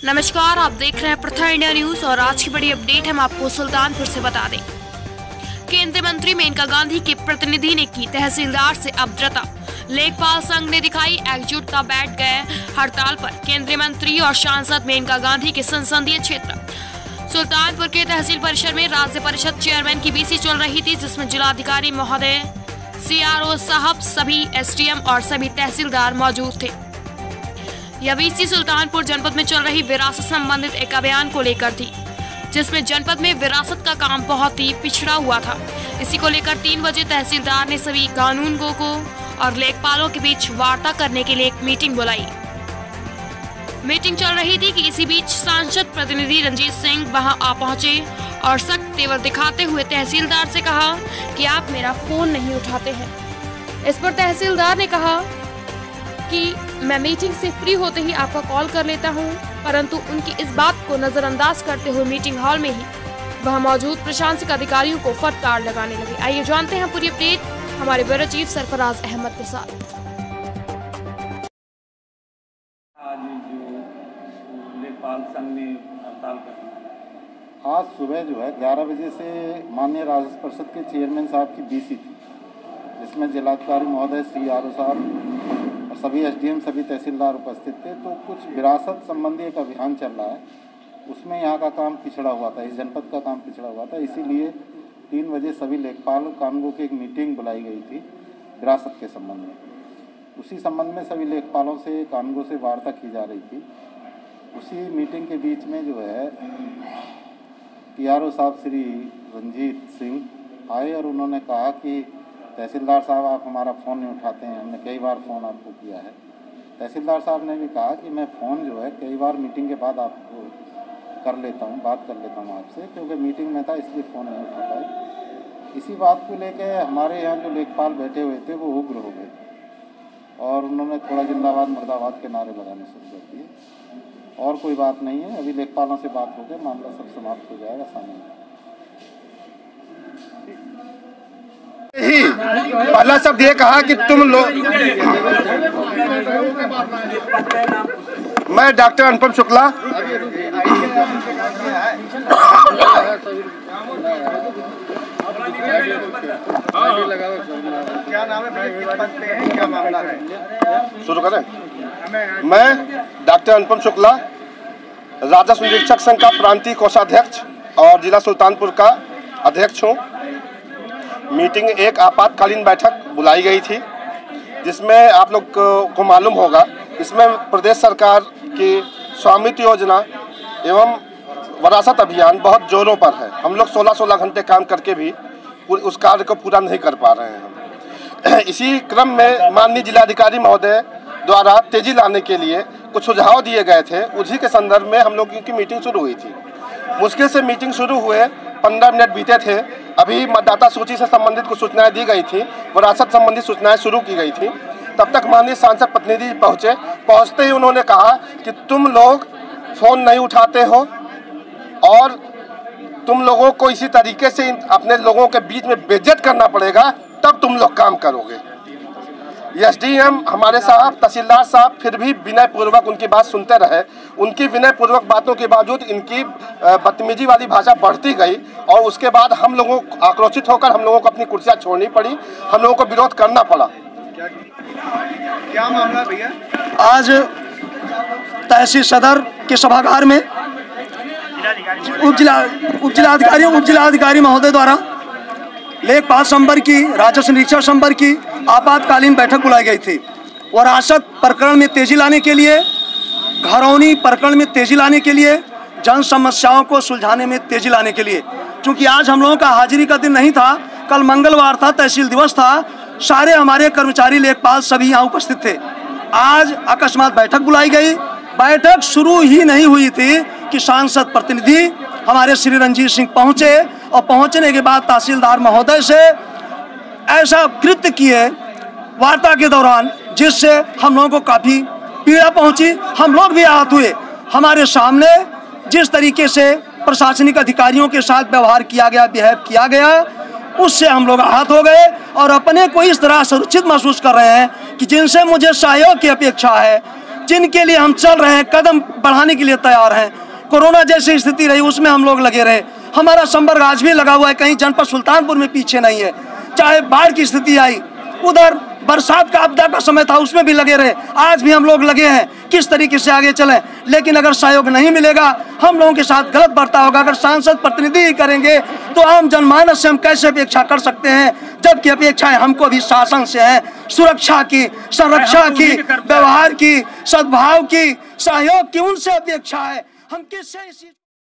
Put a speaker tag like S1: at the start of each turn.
S1: नमस्कार, आप देख रहे हैं प्रथा इंडिया न्यूज और आज की बड़ी अपडेट हम आपको सुल्तानपुर से बता दें। केंद्रीय मंत्री मेनका गांधी के प्रतिनिधि ने की तहसीलदार से अभद्रता। लेखपाल संघ ने दिखाई एकजुटता, बैठ गए हड़ताल पर। केंद्रीय मंत्री और सांसद मेनका गांधी के संसदीय क्षेत्र सुल्तानपुर के तहसील परिसर में राज्य परिषद चेयरमैन की बीसी चल रही थी, जिसमें जिलाधिकारी महोदय, CRO साहब, सभी SDM और सभी तहसीलदार मौजूद थे। यह बीसी सुल्तानपुर जनपद में चल रही विरासत संबंधित एक अभियान को लेकर थी, जिसमें जनपद में विरासत का काम बहुत ही पिछड़ा हुआ था। इसी को लेकर 3 बजे तहसीलदार ने सभी कानूनगों को और लेखपालों के बीच वार्ता करने के लिए एक मीटिंग बुलाई। मीटिंग चल रही थी कि इसी बीच सांसद प्रतिनिधि रंजीत सिंह वहां आ पहुंचे और सख्त तेवर दिखाते हुए तहसीलदार से कहा कि आप मेरा फोन नहीं उठाते हैं। इस पर तहसीलदार ने कहा कि मैं मीटिंग से फ्री होते ही आपका कॉल कर लेता हूं, परंतु उनकी इस बात को नजरअंदाज करते हुए मीटिंग हॉल में ही वहां मौजूद प्रशासनिक अधिकारियों को फटकार लगाने लगे। आइए जानते हैं पूरी अपडेट हमारे ब्यूरो चीफ सरफराज अहमद के साथ।
S2: आज सुबह जो है 11 बजे से माननीय राज्य परिषद के चेयरमैन साहब की बीसी थी, जिसमें जिलाधिकारी महोदय, CRO साहब और सभी SDM, सभी तहसीलदार उपस्थित थे। तो कुछ विरासत संबंधी एक अभियान चल रहा है, उसमें यहाँ का काम पिछड़ा हुआ था, इस जनपद का काम पिछड़ा हुआ था। इसीलिए 3 बजे सभी लेखपाल कानूनगों की एक मीटिंग बुलाई गई थी विरासत के संबंध में। उसी संबंध में सभी लेखपालों से, कानूनगों से वार्ता की जा रही थी। उसी मीटिंग के बीच में जो है PRO साहब श्री रंजीत सिंह आए और उन्होंने कहा कि तहसीलदार साहब, आप हमारा फ़ोन नहीं उठाते हैं, हमने कई बार फ़ोन आपको किया है। तहसीलदार साहब ने भी कहा कि मैं फ़ोन जो है कई बार मीटिंग के बाद आपको कर लेता हूँ, बात कर लेता हूँ आपसे, क्योंकि मीटिंग में था इसलिए फ़ोन नहीं उठा पाए। इसी बात को लेकर हमारे यहाँ जो लेखपाल बैठे हुए थे वो उग्र हो गए और उन्होंने थोड़ा जिंदाबाद मुर्दाबाद के नारे लगाने शुरू कर दिए। और कोई बात नहीं है, अभी लेखपालों से बात होकर मामला सब समाप्त हो जाएगा सामने।
S3: ही पहला शब्द ये कहा कि तुम लोग, मैं डॉक्टर अनुपम शुक्ला,
S4: क्या नाम है, क्या मामला है?
S3: शुरू करें। मैं डॉक्टर अनुपम शुक्ला, राजस्व निरीक्षक संघ का प्रांतीय कोषाध्यक्ष और जिला सुल्तानपुर का अध्यक्ष हूँ। मीटिंग एक आपातकालीन बैठक बुलाई गई थी, जिसमें आप लोग को मालूम होगा, इसमें प्रदेश सरकार की स्वामित्व योजना एवं विरासत अभियान बहुत जोरों पर है। हम लोग 16-16 घंटे काम करके भी उस कार्य को पूरा नहीं कर पा रहे हैं। इसी क्रम में माननीय जिलाधिकारी महोदय द्वारा तेजी लाने के लिए कुछ सुझाव दिए गए थे, उसी के संदर्भ में हम लोगों की मीटिंग शुरू हुई थी। मुश्किल से मीटिंग शुरू हुए 15 मिनट बीते थे। अभी मतदाता सूची से संबंधित कुछ सूचनाएं दी गई थी, विरासत संबंधी सूचनाएं शुरू की गई थी। तब तक माननीय सांसद प्रतिनिधि पहुंचे। पहुंचते ही उन्होंने कहा कि तुम लोग फ़ोन नहीं उठाते हो और तुम लोगों को इसी तरीके से अपने लोगों के बीच में बेइज्जत करना पड़ेगा, तब तुम लोग काम करोगे। SDM हमारे साहब, तहसीलदार साहब फिर भी विनय पूर्वक उनकी बात सुनते रहे। उनकी विनय पूर्वक बातों के बावजूद इनकी बदतमीजी वाली भाषा बढ़ती गई और उसके बाद हम लोगों को आक्रोशित होकर हम लोगों को अपनी कुर्सियां छोड़नी पड़ी, हम लोगों को विरोध करना पड़ा।
S4: क्या मामला भैया?
S5: आज तहसील सदर के सभागार में उप जिलाधिकारी महोदय द्वारा लेखपाल संवर्ग की, राजस्व निरीक्षक संवर्ग की आपातकालीन बैठक बुलाई गई थी। विरासत प्रकरण में तेजी लाने के लिए, घरौनी प्रकरण में तेजी लाने के लिए, जन समस्याओं को सुलझाने में तेजी लाने के लिए। क्योंकि आज हम लोगों का हाजिरी का दिन नहीं था, कल मंगलवार था, तहसील दिवस था, सारे हमारे कर्मचारी लेखपाल सभी यहाँ उपस्थित थे। आज अकस्मात बैठक बुलाई गई। बैठक शुरू ही नहीं हुई थी कि सांसद प्रतिनिधि हमारे श्री रंजीत सिंह पहुँचे और पहुँचने के बाद तहसीलदार महोदय से ऐसा कृत्य किए वार्ता के दौरान, जिससे हम लोगों को काफ़ी पीड़ा पहुंची। हम लोग भी आहत हुए। हमारे सामने जिस तरीके से प्रशासनिक अधिकारियों के साथ व्यवहार किया गया, बिहेव किया गया, उससे हम लोग आहत हो गए और अपने को इस तरह सुरक्षित महसूस कर रहे हैं कि जिनसे मुझे सहयोग की अपेक्षा है, जिनके लिए हम चल रहे हैं, कदम बढ़ाने के लिए तैयार हैं। कोरोना जैसी स्थिति रही उसमें हम लोग लगे रहे, हमारा संपर्क आज भी लगा हुआ है, कहीं जनपद सुल्तानपुर में पीछे नहीं है। चाहे बाढ़ की स्थिति आई, उधर बरसात का आपदा का समय था, उसमें भी लगे रहे, आज भी हम लोग लगे हैं किस तरीके से आगे चलें। लेकिन अगर सहयोग नहीं मिलेगा, हम लोगों के साथ गलत बर्ताव होगा। अगर सांसद प्रतिनिधि ही करेंगे तो आम जनमानस से हम कैसे अपेक्षा कर सकते हैं, जबकि अपेक्षाएं हमको भी शासन से है, सुरक्षा की, संरक्षा की, व्यवहार की, सद्भाव की, सहयोग की, उनसे अपेक्षा है। हम किससे